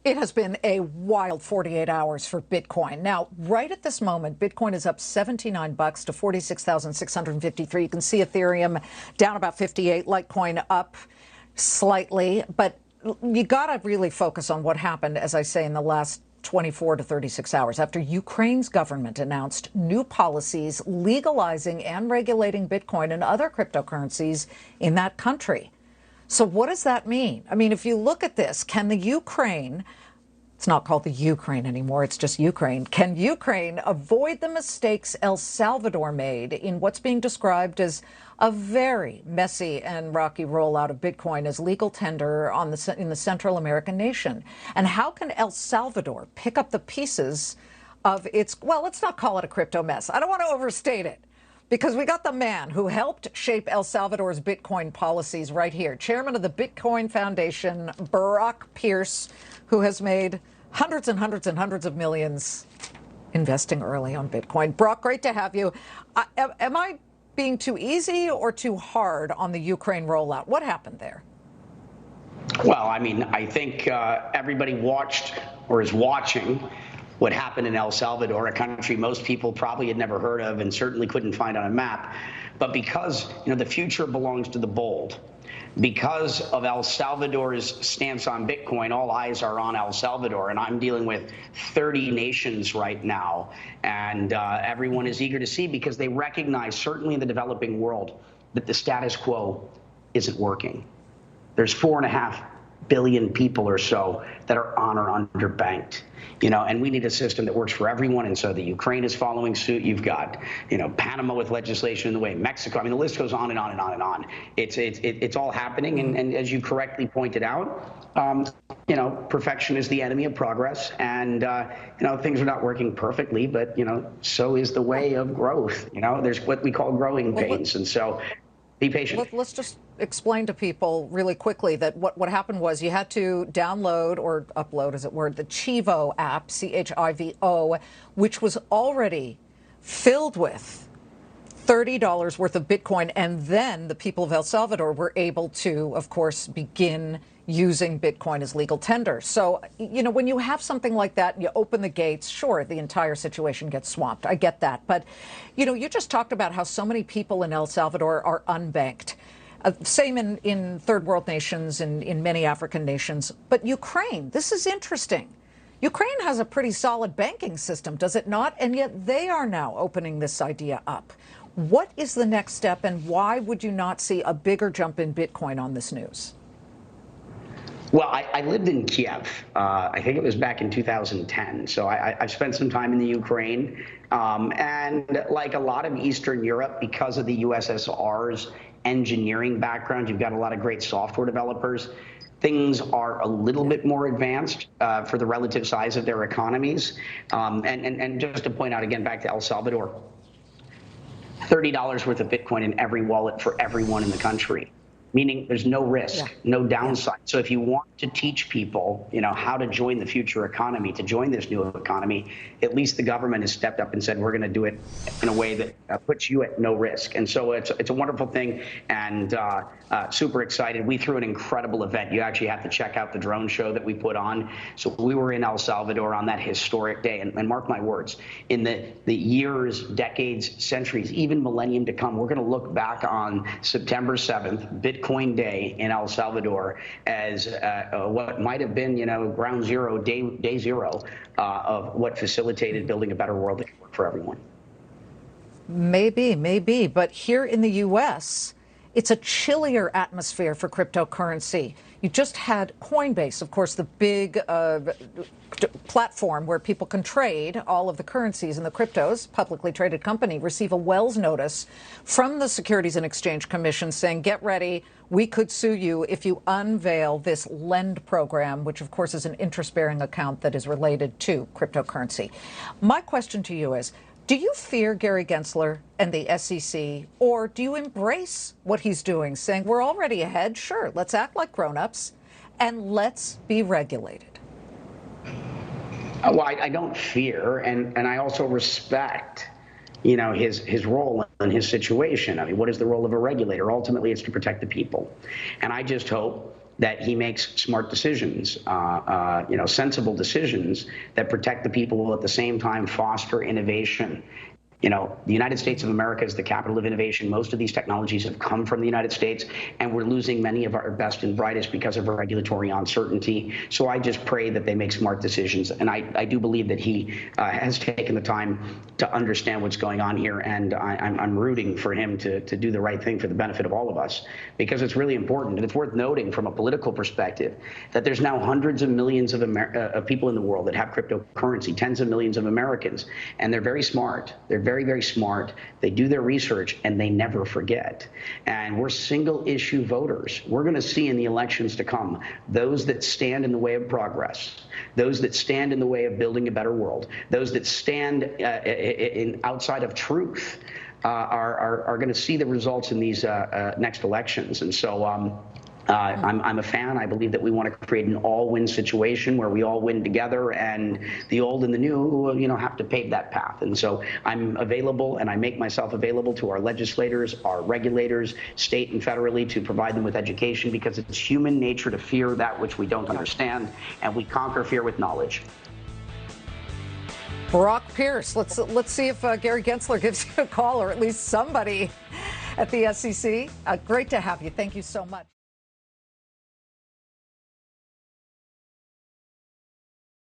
It has been a wild 48 hours for Bitcoin. Now, right at this moment, Bitcoin is up $79 to 46,653. You can see Ethereum down about 58, Litecoin up slightly, but you got to really focus on what happened, as I say, in the last 24 to 36 hours after Ukraine's government announced new policies legalizing and regulating Bitcoin and other cryptocurrencies in that country. So what does that mean? I mean, if you look at this, can the Ukraine, it's not called the Ukraine anymore, it's just Ukraine, can Ukraine avoid the mistakes El Salvador made in what's being described as a very messy and rocky rollout of Bitcoin as legal tender in the Central American nation? And how can El Salvador pick up the pieces of its, well, let's not call it a crypto mess. I don't want to overstate it, because we got the man who helped shape El Salvador's Bitcoin policies right here, chairman of the Bitcoin Foundation, Barack Pierce, who has made hundreds and hundreds and hundreds of millions investing early on Bitcoin. Barack, great to have you. Am I being too easy or too hard on the Ukraine rollout? What happened there? Well, I mean, I think everybody watched or is watching what happened in El Salvador, a country most people probably had never heard of and certainly couldn't find on a map. But because, the future belongs to the bold, because of El Salvador's stance on Bitcoin, all eyes are on El Salvador. And I'm dealing with 30 nations right now. And everyone is eager to see, because they recognize, certainly in the developing world, that the status quo isn't working. There's 4.5 billion people or so that are on or underbanked, and we need a system that works for everyone. And so the Ukraine is following suit. You've got, Panama with legislation in the way, Mexico. I mean, the list goes on and on and on and on. It's all happening. And as you correctly pointed out, perfection is the enemy of progress. And, things are not working perfectly, but, so is the way of growth. There's what we call growing pains. And so be patient. Let's just explain to people really quickly that what happened was you had to download or upload, as it were, the Chivo app, CHIVO, which was already filled with $30 worth of Bitcoin. And then the people of El Salvador were able to, of course, begin using Bitcoin as legal tender. So, when you have something like that, you open the gates, sure, the entire situation gets swamped. I get that. But, you just talked about how so many people in El Salvador are unbanked. Same in third world nations and in many African nations. But Ukraine, this is interesting. Ukraine has a pretty solid banking system, does it not? And yet they are now opening this idea up. What is the next step, and why would you not see a bigger jump in Bitcoin on this news? Well, I lived in Kiev. I think it was back in 2010. So I've spent some time in the Ukraine. And like a lot of Eastern Europe, because of the USSR's engineering background, you've got a lot of great software developers. Things are a little bit more advanced for the relative size of their economies. And just to point out again, back to El Salvador, $30 worth of Bitcoin in every wallet for everyone in the country, meaning there's no risk, no downside. So if you want to teach people, how to join the future economy, to join this new economy, at least the government has stepped up and said, we're going to do it in a way that puts you at no risk. And so it's a wonderful thing, and super excited. We threw an incredible event. You actually have to check out the drone show that we put on. So we were in El Salvador on that historic day, and mark my words, in the years, decades, centuries, even millennium to come, we're going to look back on September 7th, Bitcoin Day in El Salvador, as what might have been, ground zero, day zero of what facilitated building a better world that can work for everyone. Maybe. But here in the U.S., it's a chillier atmosphere for cryptocurrency. You just had Coinbase, of course, the big platform where people can trade all of the currencies and the cryptos, publicly traded company, receive a Wells notice from the Securities and Exchange Commission saying, get ready, we could sue you if you unveil this Lend program, which, of course, is an interest-bearing account that is related to cryptocurrency. My question to you is, do you fear Gary Gensler and the SEC, or do you embrace what he's doing, saying we're already ahead, sure, let's act like grown-ups, and let's be regulated? Well, I don't fear, and I also respect, his role and his situation. I mean, what is the role of a regulator? Ultimately, it's to protect the people. And I just hope that he makes smart decisions, sensible decisions that protect the people, at the same time foster innovation. The United States of America is the capital of innovation. Most of these technologies have come from the United States, and we're losing many of our best and brightest because of regulatory uncertainty. So I just pray that they make smart decisions. And I do believe that he has taken the time to understand what's going on here, and I'm rooting for him to do the right thing for the benefit of all of us, because it's really important. And it's worth noting from a political perspective that there's now hundreds of millions of people in the world that have cryptocurrency, tens of millions of Americans, and they're very smart. They're very, very smart. They do their research, and they never forget. And we're single issue voters. We're going to see in the elections to come those that stand in the way of progress, those that stand in the way of building a better world, those that stand outside of truth are going to see the results in these next elections. And so I'm a fan. I believe that we want to create an all-win situation where we all win together, and the old and the new, have to pave that path. And so I'm available, and I make myself available to our legislators, our regulators, state and federally, to provide them with education, because it's human nature to fear that which we don't understand, and we conquer fear with knowledge. Brock Pierce, let's see if Gary Gensler gives you a call, or at least somebody at the SEC. Great to have you. Thank you so much.